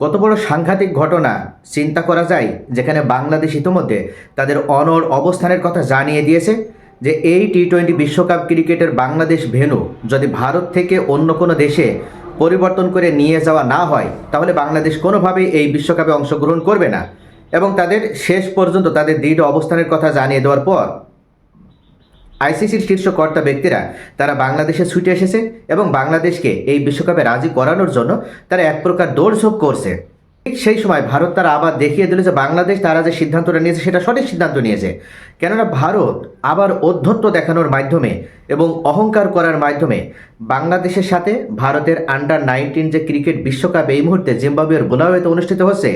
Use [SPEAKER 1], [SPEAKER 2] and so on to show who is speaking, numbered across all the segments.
[SPEAKER 1] কত বড় সাংঘাতিক ঘটনা চিন্তা করা যায়, যেখানে বাংলাদেশ ইতোমধ্যে তাদের অনড় অবস্থানের কথা জানিয়ে দিয়েছে যে এই টি-20 বিশ্বকাপ ক্রিকেটের বাংলাদেশ ভেন্যু যদি ভারত থেকে অন্য কোনো দেশে পরিবর্তন করে নিয়ে যাওয়া না হয়, তাহলে বাংলাদেশ কোনোভাবেই এই বিশ্বকাপে অংশগ্রহণ করবে না। এবং তাদের শেষ পর্যন্ত তাদের দৃঢ় অবস্থানের কথা জানিয়ে দেওয়ার পর আইসিসির শীর্ষ কর্তা ব্যক্তিরা তারা বাংলাদেশে ছুটে এসেছে এবং বাংলাদেশকে এই বিশ্বকাপে রাজি করানোর জন্য তারা এক প্রকার দৌড়ঝোঁক করছে। ঠিক সেই সময় ভারত তারা আবার দেখিয়ে দিল যে বাংলাদেশ তারা যে সিদ্ধান্তটা নিয়েছে সেটা সঠিক সিদ্ধান্ত নিয়েছে। কেননা ভারত আবার ঔদ্ধত্য দেখানোর মাধ্যমে এবং অহংকার করার মাধ্যমে বাংলাদেশের সাথে ভারতের আন্ডার-19 যে ক্রিকেট বিশ্বকাপ এই মুহূর্তে জিম্বাবুয়ের বুলাওয়েতে অনুষ্ঠিত হচ্ছে,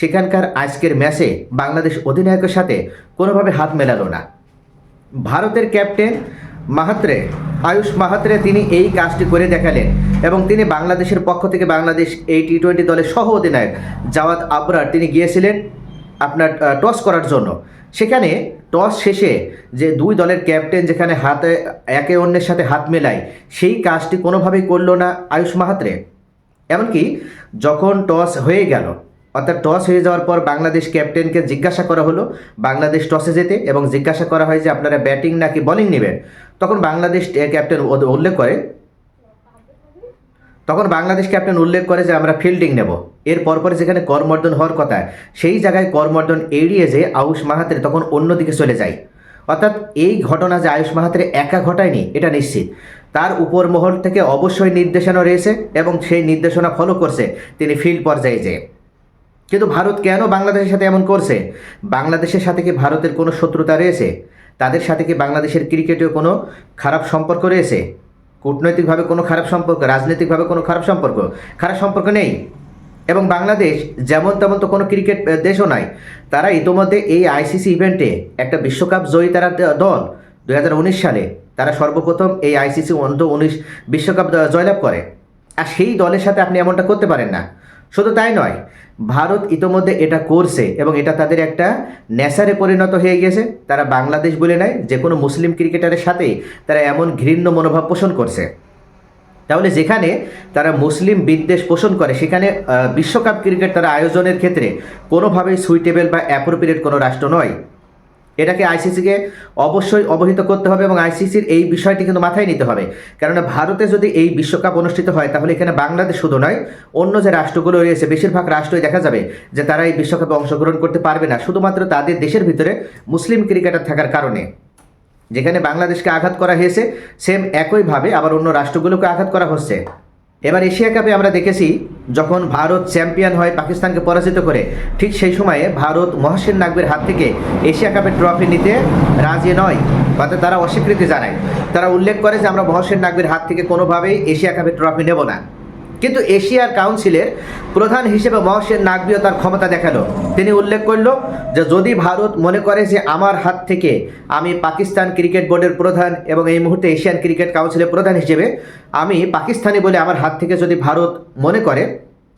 [SPEAKER 1] সেখানকার আজকের ম্যাচে বাংলাদেশ অধিনায়কের সাথে কোনোভাবে হাত মেলালো না। ভারতের ক্যাপ্টেন মাহাত্রে, আয়ুষ মাহাত্রে, তিনি এই কাজটি করে দেখালেন এবং তিনি বাংলাদেশের পক্ষ থেকে বাংলাদেশ এই টি-20 দলের সহ অধিনায়ক জাওয়াদ আবরার তিনি গিয়েছিলেন আপনার টস করার জন্য। সেখানে টস শেষে যে দুই দলের ক্যাপ্টেন যেখানে হাতে একে অন্যের সাথে হাত মেলায়, সেই কাজটি কোনোভাবেই করল না আয়ুষ মাহাত্রে। এমনকি যখন টস হয়ে গেল, অর্থাৎ টস হয়ে যাওয়ার পর বাংলাদেশ ক্যাপ্টেনকে জিজ্ঞাসা করা হলো বাংলাদেশ টসে যেতে, এবং জিজ্ঞাসা করা হয় যে আপনারা ব্যাটিং নাকি বোলিং নেবেন। তখন বাংলাদেশ ক্যাপ্টেন উল্লেখ করে যে আমরা ফিল্ডিং নেব। এর পরপরে যেখানে করমর্দন হওয়ার কথা, সেই জায়গায় করমর্দন এড়িয়ে যে আয়ুষ মাহাত্রে তখন অন্যদিকে চলে যায়। অর্থাৎ এই ঘটনা যে আয়ুষ মাহাত্রে একা ঘটায়নি এটা নিশ্চিত, তার উপর মহল থেকে অবশ্যই নির্দেশনা রয়েছে এবং সেই নির্দেশনা ফলো করছে তিনি ফিল্ড পর্যায়ে যেয়ে। কিন্তু ভারত কেন বাংলাদেশের সাথে এমন করছে? বাংলাদেশের সাথে কি ভারতের কোনো শত্রুতা রয়েছে? তাদের সাথে কি বাংলাদেশের ক্রিকেটেও কোনো খারাপ সম্পর্ক রয়েছে? কূটনৈতিকভাবে কোনো খারাপ সম্পর্ক, রাজনৈতিকভাবে কোনো খারাপ সম্পর্ক নেই। এবং বাংলাদেশ যেমন তেমন তো কোনো ক্রিকেট দেশও নয়। তারা ইতোমধ্যে এই আইসিসি ইভেন্টে একটা বিশ্বকাপ জয়ী তারা দল। 2019 সালে তারা সর্বপ্রথম এই আইসিসি অনূর্ধ্ব-19 বিশ্বকাপ জয়লাভ করে। আর সেই দলের সাথে আপনি এমনটা করতে পারেন না। শুধু তাই নয়, ভারত ইতোমধ্যে এটা করছে এবং এটা তাদের একটা নেশারে পরিণত হয়ে গেছে। তারা বাংলাদেশ বলে নয়, যে কোনো মুসলিম ক্রিকেটারের সাথে তারা এমন ঘৃণ্য মনোভাব পোষণ করছে। তাহলে যেখানে তারা মুসলিম বিদ্বেষ পোষণ করে, সেখানে বিশ্বকাপ ক্রিকেট তারা আয়োজনের ক্ষেত্রে কোনোভাবেই সুইটেবল বা অ্যাপ্রোপ্রিয়েট কোনো রাষ্ট্র নয়। এটাকে আইসিসিকে অবশ্যই অবহিত করতে হবে এবং আইসিসির এই বিষয়টি কিন্তু মাথায় নিতে হবে। কেননা ভারতে যদি এই বিশ্বকাপ অনুষ্ঠিত হয়, তাহলে এখানে বাংলাদেশ শুধু নয়, অন্য যে রাষ্ট্রগুলো রয়েছে বেশিরভাগ রাষ্ট্রই দেখা যাবে যে তারা এই বিশ্বকাপে অংশগ্রহণ করতে পারবে না, শুধুমাত্র তাদের দেশের ভিতরে মুসলিম ক্রিকেটার থাকার কারণে। যেখানে বাংলাদেশকে আঘাত করা হয়েছে, সেম একইভাবে আবার অন্য রাষ্ট্রগুলোকে আঘাত করা হচ্ছে। এবার এশিয়া কাপে আমরা দেখেছি, যখন ভারত চ্যাম্পিয়ন হয় পাকিস্তানকে পরাজিত করে, ঠিক সেই সময়ে ভারত মহসিন নাকভির হাত থেকে এশিয়া কাপের ট্রফি নিতে রাজি নয়, অর্থাৎ তারা অস্বীকৃতি জানায়। তারা উল্লেখ করে যে আমরা মহসিন নাকভির হাত থেকে কোনোভাবেই এশিয়া কাপের ট্রফি নেব না। কিন্তু এশিয়ার কাউন্সিলের প্রধান হিসেবে মহসিন নাকভিও তার ক্ষমতা দেখালো। তিনি উল্লেখ করল যে যদি ভারত মনে করে যে আমার হাত থেকে, আমি পাকিস্তান ক্রিকেট বোর্ডের প্রধান এবং এই মুহূর্তে এশিয়ান ক্রিকেট কাউন্সিলের প্রধান হিসেবে আমি পাকিস্তানি বলে আমার হাত থেকে যদি ভারত মনে করে,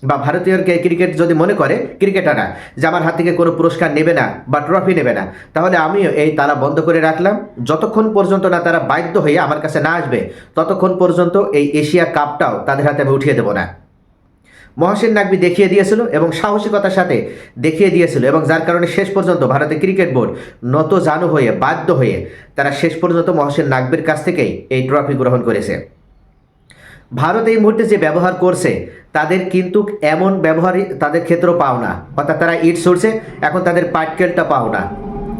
[SPEAKER 1] বা ভারতীয় ক্রিকেট যদি মনে করে ক্রিকেটাররা যে আমার হাত থেকে কোনো পুরস্কার নেবে না বা ট্রফি নেবে না, তাহলে আমিও এই তালা বন্ধ করে রাখলাম। যতক্ষণ পর্যন্ত না তারা বাধ্য হয়ে আমার কাছে না আসবে, ততক্ষণ পর্যন্ত এই এশিয়া কাপটাও তাদের হাতে আমি উঠিয়ে দেবো না। মহসিন নাকভি দেখিয়ে দিয়েছিল এবং সাহসিকতার সাথে দেখিয়ে দিয়েছিল, এবং যার কারণে শেষ পর্যন্ত ভারতের ক্রিকেট বোর্ড নত জানু হয়ে বাধ্য হয়ে তারা শেষ পর্যন্ত মহসিন নাকভির কাছ থেকেই এই ট্রফি গ্রহণ করেছে। ভারত এই মুহূর্তে যে ব্যবহার করছে, তাদের কিন্তু এমন ব্যবহারই তাদের ক্ষেত্রেও পাও না। অর্থাৎ তারা ইট ছুড়ছে, এখন তাদের পাটকেলটা পাও না।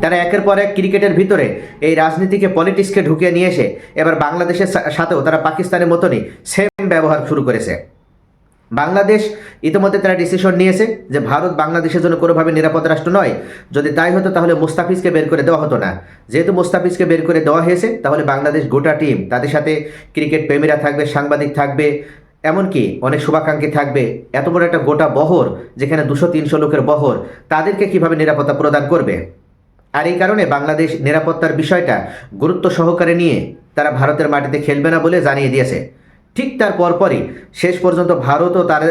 [SPEAKER 1] তারা একের পর এক ক্রিকেটের ভিতরে এই রাজনীতিকে, পলিটিক্সকে ঢুকিয়ে নিয়ে এসে এবার বাংলাদেশের সাথেও তারা পাকিস্তানের মতনই সেম ব্যবহার শুরু করেছে। বাংলাদেশ ইতিমধ্যে তারা ডিসিশন নিয়েছে যে ভারত বাংলাদেশের জন্য কোনোভাবে নিরাপদ রাষ্ট্র নয়। যদি তাই হতো তাহলে মুস্তাফিজকে বের করে দেওয়া হতো না। যেহেতু মুস্তাফিজকে বের করে দেওয়া হয়েছে, তাহলে বাংলাদেশ গোটা টিম, তাদের সাথে ক্রিকেট প্রেমীরা থাকবে, সাংবাদিক থাকবে, এমনকি অনেক শুভাকাঙ্ক্ষী থাকবে। এত বড় একটা গোটা বহর, যেখানে 200-300 লোকের বহর, তাদেরকে কিভাবে নিরাপত্তা প্রদান করবে? আর এই কারণে বাংলাদেশ নিরাপত্তার বিষয়টা গুরুত্ব সহকারে নিয়ে তারা ভারতের মাটিতে খেলবে না বলে জানিয়ে দিয়েছে। ঠিক তার পরপরই শেষ পর্যন্ত ভারতও তার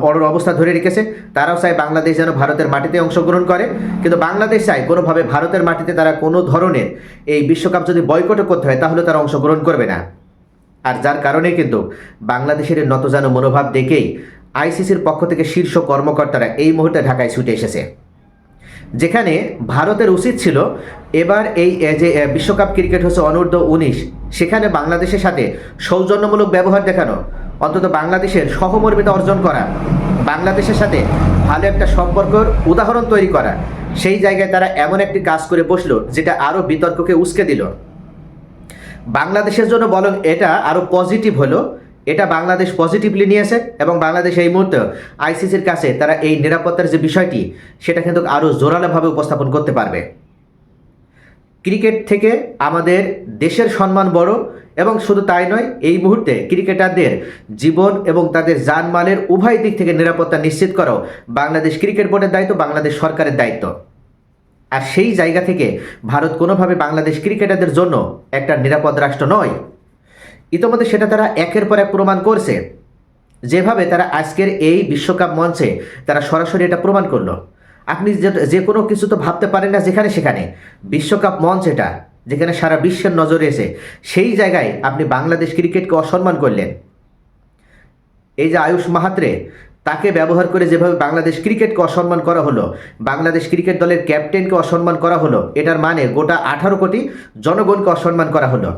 [SPEAKER 1] অড়র অবস্থা ধরে রেখেছে। তারাও চায় বাংলাদেশ যেন ভারতের মাটিতে অংশগ্রহণ করে, কিন্তু বাংলাদেশ চায় কোনোভাবে ভারতের মাটিতে তারা কোনো ধরনের এই বিশ্বকাপ যদি বয়কটও করতে হয়, তাহলে তারা অংশগ্রহণ করবে না। আর যার কারণে কিন্তু বাংলাদেশের নতজানু মনোভাব দেখেই আইসিসির পক্ষ থেকে শীর্ষ কর্মকর্তারা এই মুহূর্তে ঢাকায় ছুটে এসেছে, যেখানে ভারতের উচিত ছিল এবার এই যে বিশ্বকাপ ক্রিকেট হচ্ছে অনূর্ধ্ব-19, সেখানে বাংলাদেশের সাথে সৌজন্যমূলক ব্যবহার দেখানো, অন্তত বাংলাদেশের সহমর্মিতা অর্জন করা, বাংলাদেশের সাথে ভালো একটা সম্পর্কের উদাহরণ তৈরি করা। সেই জায়গায় তারা এমন একটি কাজ করে বসলো যেটা আরও বিতর্ককে উস্কে দিল। বাংলাদেশের জন্য বরং এটা আরও পজিটিভ হলো, এটা বাংলাদেশ পজিটিভলি নিয়েছে এবং বাংলাদেশ এই মুহূর্তে আইসিসির কাছে তারা এই নিরাপত্তার যে বিষয়টি সেটা কিন্তু আরও জোরালোভাবে উপস্থাপন করতে পারবে। ক্রিকেট থেকে আমাদের দেশের সম্মান বড়, এবং শুধু তাই নয়, এই মুহূর্তে ক্রিকেটারদের জীবন এবং তাদের জানমালের উভয় দিক থেকে নিরাপত্তা নিশ্চিত করাও বাংলাদেশ ক্রিকেট বোর্ডের দায়িত্ব, বাংলাদেশ সরকারের দায়িত্ব। আর সেই জায়গা থেকে ভারত কোনোভাবে বাংলাদেশ ক্রিকেটারদের জন্য একটা নিরাপদ রাষ্ট্র নয়। ইতিমধ্যে সেটা তারা একের পর এক প্রমাণ করছে, যেভাবে তারা আজকের এই বিশ্বকাপ মঞ্চে তারা সরাসরি এটা প্রমাণ করলো। আপনি যে কোনো কিছু তো ভাবতে পারেন না, যেখানে সেখানে বিশ্বকাপ মঞ্চ এটা, যেখানে সারা বিশ্বের নজরে এসে সেই জায়গায় আপনি বাংলাদেশ ক্রিকেটকে অসম্মান করলেন। এই যে আয়ুষ মাহাত্রে, তাকে ব্যবহার করে যেভাবে বাংলাদেশ ক্রিকেটকে অসম্মান করা হলো, বাংলাদেশ ক্রিকেট দলের ক্যাপ্টেনকে অসম্মান করা হলো, এটার মানে গোটা 18 কোটি জনগণকে অসম্মান করা হলো।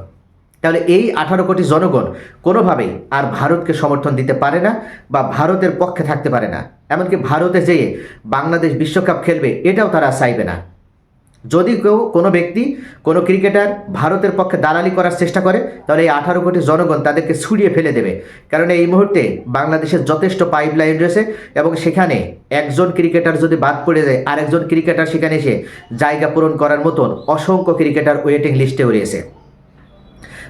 [SPEAKER 1] তাহলে এই 18 কোটি জনগণ কোনোভাবেই আর ভারতকে সমর্থন দিতে পারে না বা ভারতের পক্ষে থাকতে পারে না। এমনকি ভারতে যেয়ে বাংলাদেশ বিশ্বকাপ খেলবে এটাও তারা চাইবে না। যদি কোনো ব্যক্তি, কোনো ক্রিকেটার ভারতের পক্ষে দালালি করার চেষ্টা করে, তাহলে এই 18 কোটি জনগণ তাদেরকে ছুড়িয়ে ফেলে দেবে। কারণ এই মুহূর্তে বাংলাদেশের যথেষ্ট পাইপলাইন রয়েছে এবং সেখানে একজন ক্রিকেটার যদি বাদ পড়ে যায়, আরেকজন ক্রিকেটার সেখানে এসে জায়গা পূরণ করার মতন অসংখ্য ক্রিকেটার ওয়েটিং লিস্টেও রয়েছে।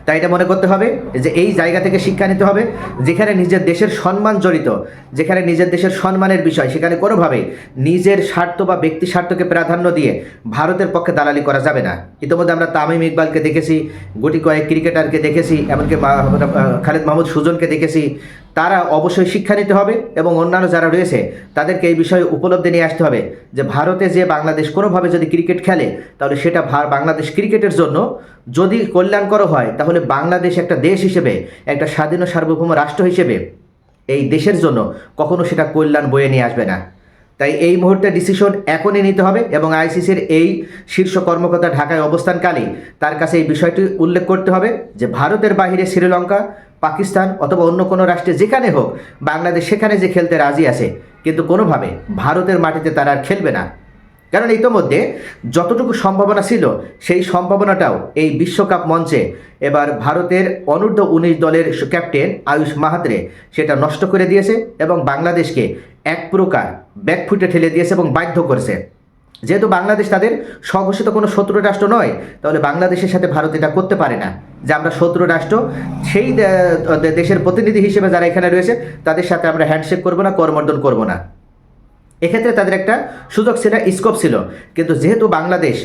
[SPEAKER 1] তাই এটা মনে করতে হবে যে এই জায়গা থেকে শিক্ষা নিতে হবে, যেখানে নিজের দেশের সম্মান জড়িত, যেখানে নিজের দেশের সম্মানের বিষয়, সেখানে কোনোভাবেই নিজের স্বার্থ বা ব্যক্তি স্বার্থকে প্রাধান্য দিয়ে ভারতের পক্ষে দালালি করা যাবে না। ইতিমধ্যে আমরা তামিম ইকবালকে দেখেছি, গুটি কয়েক ক্রিকেটারকে দেখেছি, এমনকি খালেদ মাহমুদ সুজনকে দেখেছি। তারা অবশ্যই শিক্ষা নিতে হবে এবং অন্যান্য যারা রয়েছে তাদেরকে এই বিষয়ে উপলব্ধি নিয়ে আসতে হবে যে ভারতে যে বাংলাদেশ কোনোভাবে যদি ক্রিকেট খেলে, তাহলে সেটা বাংলাদেশ ক্রিকেটের জন্য যদি কল্যাণকর হয়, তাহলে বাংলাদেশ একটা দেশ হিসেবে, একটা স্বাধীন সার্বভৌম রাষ্ট্র হিসেবে এই দেশের জন্য কখনো সেটা কল্যাণ বয়ে নিয়ে আসবে না। তাই এই মুহূর্তে ডিসিশন এখনই নিতে হবে এবং আইসিসির এই শীর্ষ কর্মকর্তা ঢাকায় অবস্থানকালে তার কাছে এই বিষয়টি উল্লেখ করতে হবে যে ভারতের বাইরে শ্রীলঙ্কা, পাকিস্তান অথবা অন্য কোনো রাষ্ট্রে যেখানে হোক, বাংলাদেশ সেখানে যে খেলতে রাজি আছে, কিন্তু কোনোভাবে ভারতের মাটিতে তারা আর খেলবে না। কারণ ইতোমধ্যে যতটুকু সম্ভাবনা ছিল সেই সম্ভাবনাটাও এই বিশ্বকাপ মঞ্চে এবার ভারতের অনূর্ধ্ব-19 দলের ক্যাপ্টেন আয়ুষ মাহাত্রে সেটা নষ্ট করে দিয়েছে এবং বাংলাদেশকে এক প্রকার ব্যাকফুটে ঠেলে দিয়েছে এবং বাধ্য করেছে। যেহেতু বাংলাদেশ তাদের স্বঘোষিত কোনো শত্রু রাষ্ট্র নয়, তাহলে বাংলাদেশের সাথে ভারত এটা করতে পারে না যে আমরা শত্রু রাষ্ট্র, সেই দেশের প্রতিনিধি হিসেবে যারা এখানে রয়েছে তাদের সাথে আমরা হ্যান্ডশেক করবো না, করমর্দন করবো না। এক্ষেত্রে তাদের একটা সুযোগ ছিল, স্কোপ ছিল। কিন্তু যেহেতু বাংলাদেশ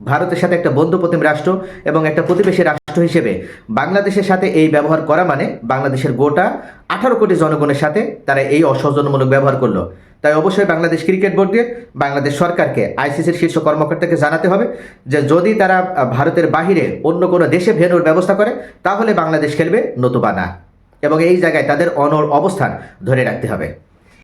[SPEAKER 1] ভারতের সাথে একটা বন্ধুপ্রতিম রাষ্ট্র এবং একটা প্রতিবেশী রাষ্ট্র হিসেবে বাংলাদেশের সাথে এই ব্যবহার করা মানে বাংলাদেশের গোটা 18 কোটি জনগণের সাথে তারা এই অসৌজন্যমূলক ব্যবহার করলো। তাই অবশ্যই বাংলাদেশ ক্রিকেট বোর্ডকে, বাংলাদেশ সরকারকে, আইসিসির শীর্ষ কর্মকর্তাকে জানাতে হবে যে যদি তারা ভারতের বাহিরে অন্য কোনো দেশে ভেন্যুর ব্যবস্থা করে, তাহলে বাংলাদেশ খেলবে, নতুবা না। এবং এই জায়গায় তাদের অনড় অবস্থান ধরে রাখতে হবে।